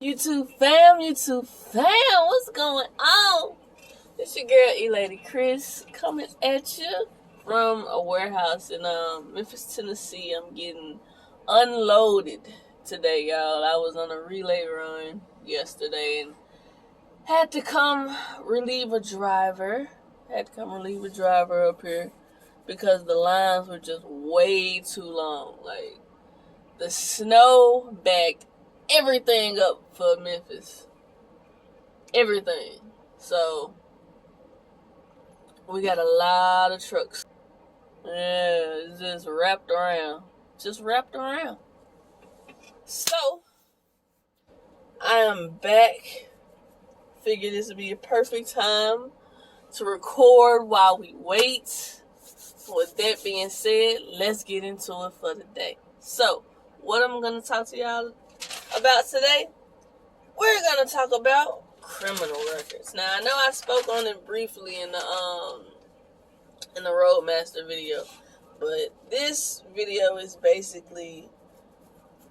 YouTube fam, what's going on? It's your girl E-Lady Chris coming at you from a warehouse in Memphis, Tennessee. I'm getting unloaded today, y'all. I was on a relay run yesterday and had to come relieve a driver. Up here because the lines were just way too long. Like, the snow backed everything up for Memphis. Everything. So, we got a lot of trucks. Yeah, it's just wrapped around. So, I am back. Figured this would be a perfect time to record while we wait. With that being said, let's get into it for today. So, what I'm going to talk to y'all about today, we're going to talk about criminal records. Now, I know I spoke on it briefly in the Roadmaster video, but this video is basically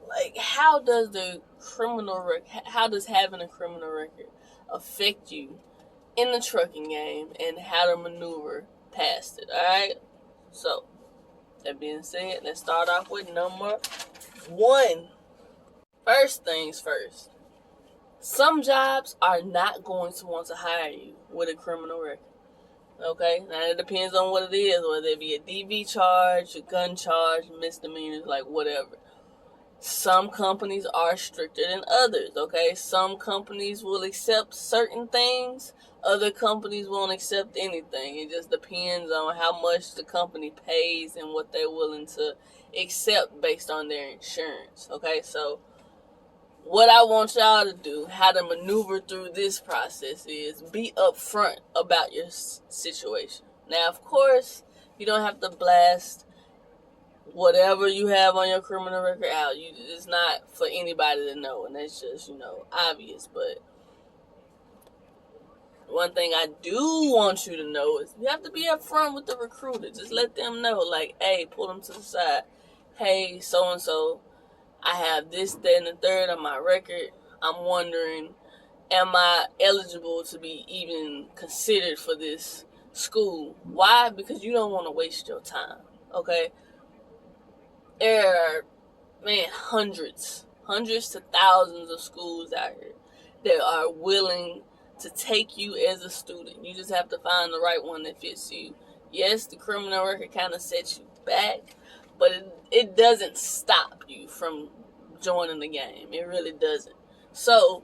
like, how does having a criminal record affect you in the trucking game and how to maneuver past it, alright? So, that being said, let's start off with number one. First things first. Some jobs are not going to want to hire you with a criminal record. Okay? Now, it depends on what it is, whether it be a DV charge, a gun charge, misdemeanors, like whatever. Some companies are stricter than others, okay? Some companies will accept certain things. Other companies won't accept anything. It just depends on how much the company pays and what they're willing to accept based on their insurance, okay? So, what I want y'all to do, how to maneuver through this process, is be upfront about your situation. Now, of course, you don't have to blast whatever you have on your criminal record out. It's not for anybody to know, and that's just, obvious. But one thing I do want you to know is you have to be upfront with the recruiter. Just let them know, like, hey, pull them to the side. Hey, so-and-so, I have this, that, and the third on my record. I'm wondering, am I eligible to be even considered for this school? Why? Because you don't want to waste your time, okay? There are, hundreds to thousands of schools out here that are willing to take you as a student. You just have to find the right one that fits you. Yes, the criminal record kind of sets you back, but it doesn't stop you from joining the game. It really doesn't. So,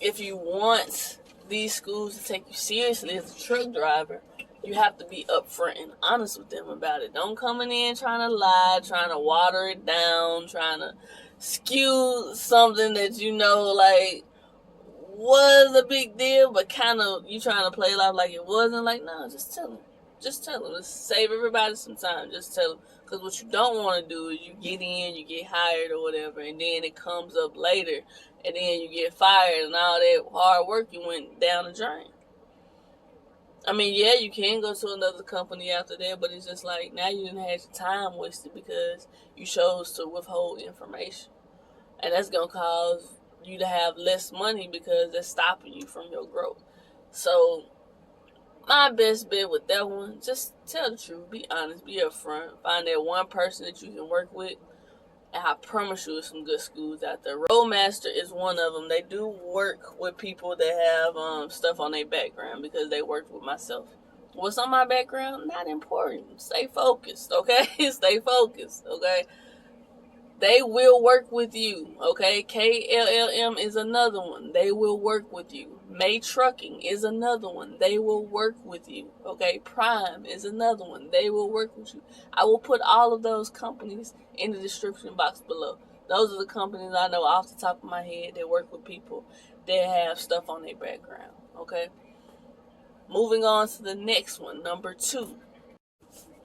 if you want these schools to take you seriously as a truck driver, you have to be upfront and honest with them about it. Don't come in trying to lie, trying to water it down, trying to skew something that was a big deal, but kind of you trying to play it off like it wasn't. Like, no, just tell them. Just tell them. Let's save everybody some time. Just tell them. Because what you don't want to do is you get in, you get hired or whatever, and then it comes up later, and then you get fired, and all that hard work you went down the drain. I mean, yeah, you can go to another company after that, but it's just like, now you didn't have your time wasted because you chose to withhold information. And that's going to cause you to have less money because that's stopping you from your growth. So, my best bet with that one, just tell the truth, be honest, be upfront, find that one person that you can work with, and I promise you, there's some good schools out there. Roadmaster is one of them. They do work with people that have stuff on their background because they worked with myself. What's on my background? Not important. Stay focused, okay? Stay focused, okay? They will work with you, okay? KLLM is another one. They will work with you. May Trucking is another one. They will work with you, okay? Prime is another one. They will work with you. I will put all of those companies in the description box below. Those are the companies I know off the top of my head that work with people that have stuff on their background, okay? Moving on to the next one, number 2.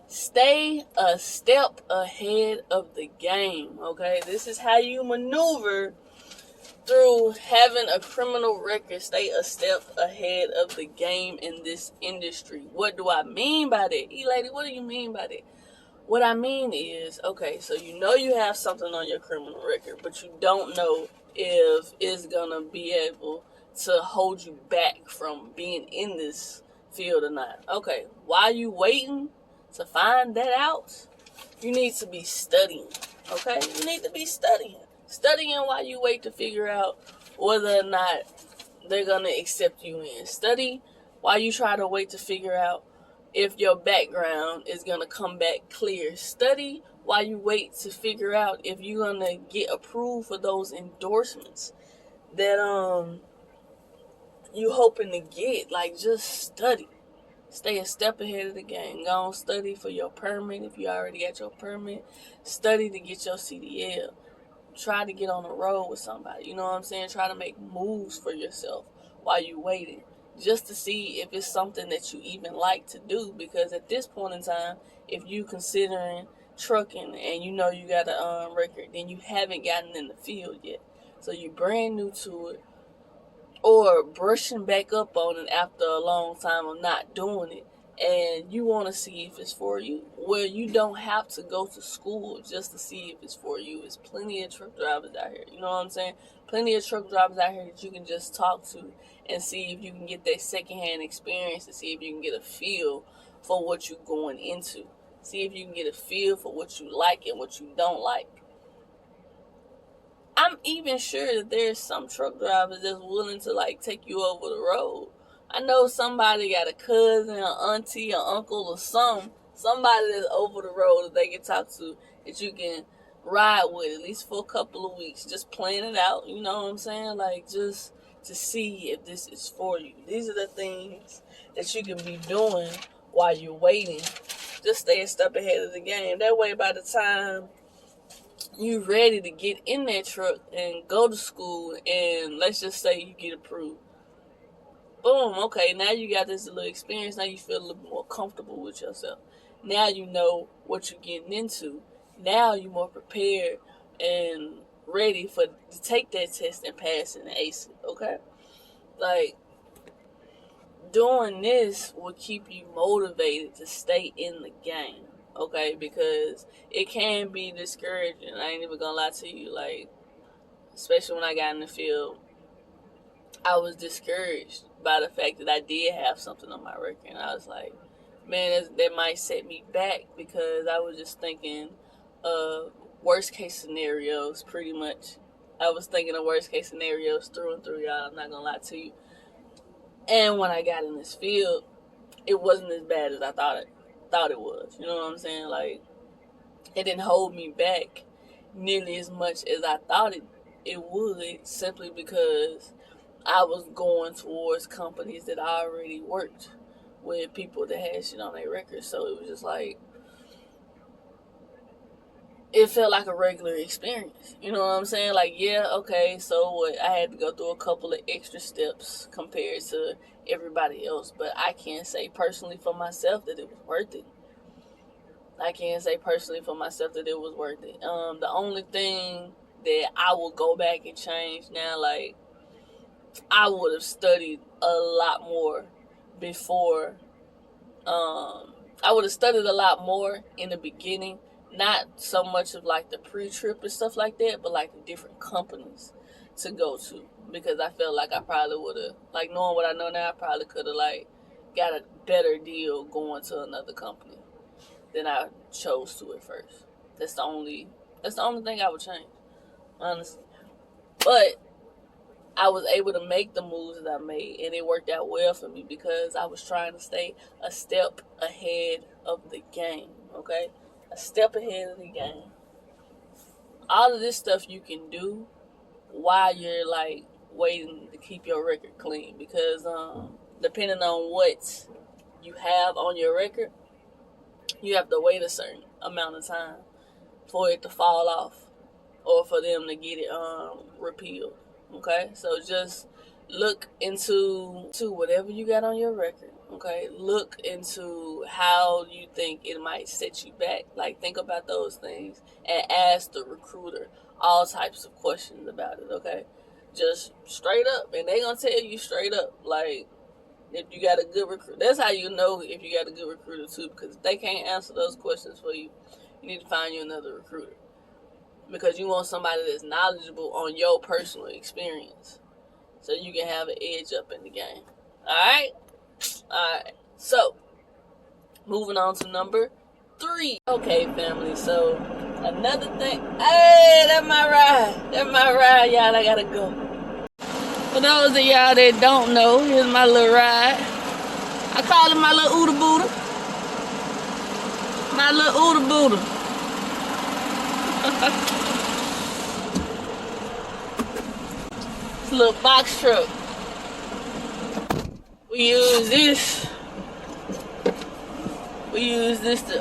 Stay a step ahead of the game, okay? This is how you maneuver through having a criminal record. Stay a step ahead of the game in this industry. What do I mean by that? E-Lady, what do you mean by that? What I mean is, okay, so you know you have something on your criminal record, but you don't know if it's gonna be able to hold you back from being in this field or not. Okay, while you waiting to find that out, you need to be studying. Okay, you need to be studying while you wait to figure out whether or not they're gonna accept you in. Study while you try to wait to figure out if your background is gonna come back clear. Study while you wait to figure out if you're gonna get approved for those endorsements that you hoping to get. Like, just study. Stay a step ahead of the game. Go on, study for your permit if you already got your permit. Study to get your CDL. Try to get on the road with somebody. You know what I'm saying? Try to make moves for yourself while you waiting, just to see if it's something that you even like to do. Because at this point in time, if you considering trucking and you know you got a record, then you haven't gotten in the field yet. So you're brand new to it, or brushing back up on it after a long time of not doing it, and you want to see if it's for you. Well, you don't have to go to school just to see if it's for you. There's plenty of truck drivers out here, you know what I'm saying? Plenty of truck drivers out here that you can just talk to and see if you can get that secondhand experience, and see if you can get a feel for what you're going into. See if you can get a feel for what you like and what you don't like. I'm even sure that there's some truck drivers that's willing to like take you over the road. I know somebody got a cousin, an auntie, an uncle, or somebody that's over the road that they can talk to, that you can ride with at least for a couple of weeks. Just plan it out, you know what I'm saying? Like, just to see if this is for you. These are the things that you can be doing while you're waiting. Just stay a step ahead of the game. That way, by the time you ready to get in that truck and go to school, and let's just say you get approved, boom, okay, now you got this little experience. Now you feel a little more comfortable with yourself. Now you know what you're getting into. Now you're more prepared and ready to take that test and pass it and ace it. Okay, like, doing this will keep you motivated to stay in the game. Okay, because it can be discouraging. I ain't even gonna lie to you. Like, especially when I got in the field, I was discouraged by the fact that I did have something on my record. And I was like, man, that might set me back, because I was just thinking of worst case scenarios, pretty much. I was thinking of worst case scenarios through and through, y'all. I'm not gonna lie to you. And when I got in this field, it wasn't as bad as I thought it was. You know what I'm saying? Like, it didn't hold me back nearly as much as I thought it would, simply because I was going towards companies that I already worked with, people that had shit on their records. So it was just like, it felt like a regular experience. You know what I'm saying? Like, yeah, okay, so what? I had to go through a couple of extra steps compared to everybody else, but I can't say personally for myself that it was worth it. I can't say personally for myself that it was worth it. The only thing that I will go back and change now, like, I would have studied a lot more before. I would have studied a lot more in the beginning. Not so much of like the pre-trip and stuff like that, but like the different companies to go to. Because I felt like I probably would have, like, knowing what I know now, I probably could have like got a better deal going to another company than I chose to at first. That's the only thing I would change, honestly. But I was able to make the moves that I made, and it worked out well for me because I was trying to stay a step ahead of the game, okay? A step ahead of the game. All of this stuff you can do while you're, like, waiting to keep your record clean, because depending on what you have on your record, you have to wait a certain amount of time for it to fall off, or for them to get it repealed. Okay, so just look into whatever you got on your record. Okay, look into how you think it might set you back. Like, think about those things and ask the recruiter all types of questions about it. Okay, just straight up, and they gonna tell you straight up, like, If you got a good recruiter, that's how you know if you got a good recruiter too, because if they can't answer those questions for you, you need to find you another recruiter, because you want somebody that's knowledgeable on your personal experience, so you can have an edge up in the game. Alright? Alright. So, moving on to number 3. Okay, family, so another thing. Hey, that's my ride. That's my ride, y'all. I gotta go. For those of y'all that don't know, here's my little ride. I call it my little Ooda Booda. My little Ooda Booda. It's a little box truck. We use this to,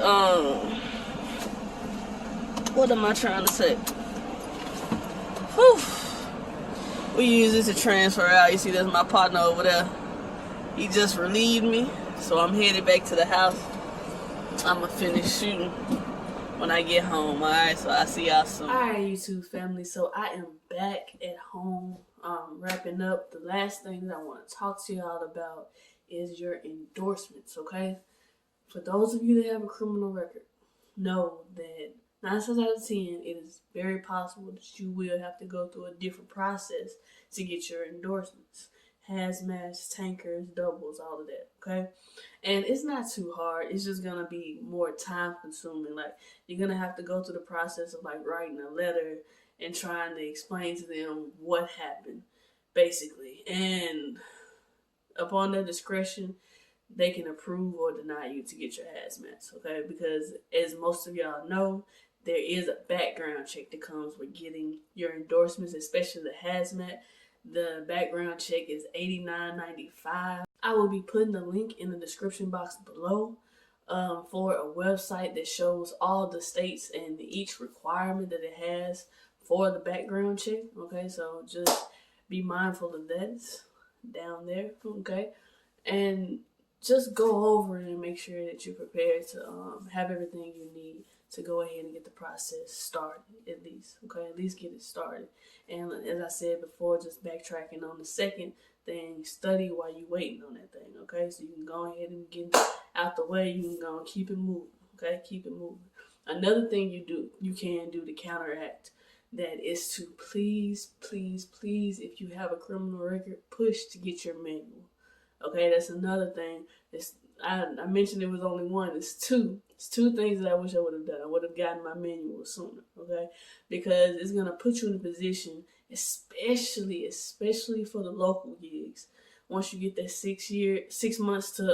what am I trying to say? Whew. We use this to transfer out. You see, that's my partner over there. He just relieved me, so I'm headed back to the house. I'm gonna finish shooting when I get home. Alright, so I'll see y'all soon. Alright, YouTube family, so I am back at home, wrapping up. The last thing that I want to talk to y'all about is your endorsements, okay? For those of you that have a criminal record, know that 9 times out of 10, it is very possible that you will have to go through a different process to get your endorsements. Hazmats, tankers, doubles, all of that, okay? And it's not too hard. It's just going to be more time consuming. Like, you're going to have to go through the process of, like, writing a letter and trying to explain to them what happened, basically. And upon their discretion, they can approve or deny you to get your hazmats, okay? Because as most of y'all know, there is a background check that comes with getting your endorsements, especially the hazmat. The background check is $89.95. I will be putting the link in the description box below for a website that shows all the states and each requirement that it has for the background check, okay? So just be mindful of that down there, okay? And just go over it and make sure that you're prepared to have everything you need to go ahead and get the process started, at least, okay? At least get it started. And as I said before, just backtracking on the second thing, study while you're waiting on that thing, okay? So you can go ahead and get it out the way. You can go and keep it moving, okay? Keep it moving. Another thing you can do to counteract that is to please, if you have a criminal record, push to get your manual. Okay, that's another thing. I mentioned it was only one. It's two. It's two things that I wish I would have done. I would have gotten my manual sooner, okay? Because it's going to put you in a position, especially for the local gigs. Once you get that 6 months to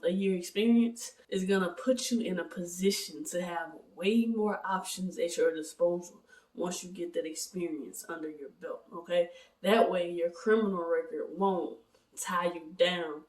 a year experience, it's going to put you in a position to have way more options at your disposal once you get that experience under your belt, okay? That way your criminal record won't tie you down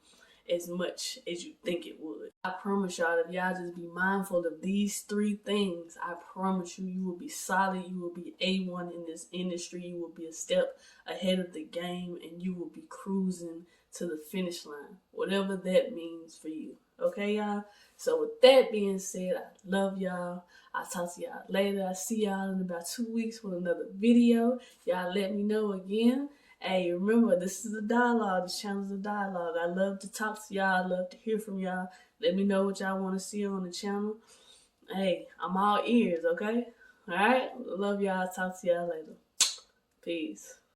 as much as you think it would. I promise y'all, if y'all just be mindful of these 3 things, I promise you, you will be solid, you will be A1 in this industry, you will be a step ahead of the game, and you will be cruising to the finish line, whatever that means for you. Okay, y'all? So with that being said, I love y'all. I'll talk to y'all later. I'll see y'all in about 2 weeks with another video. Y'all let me know again. Hey, remember, this is a dialogue. This channel is a dialogue. I love to talk to y'all. I love to hear from y'all. Let me know what y'all want to see on the channel. Hey, I'm all ears, okay? All right? Love y'all. Talk to y'all later. Peace.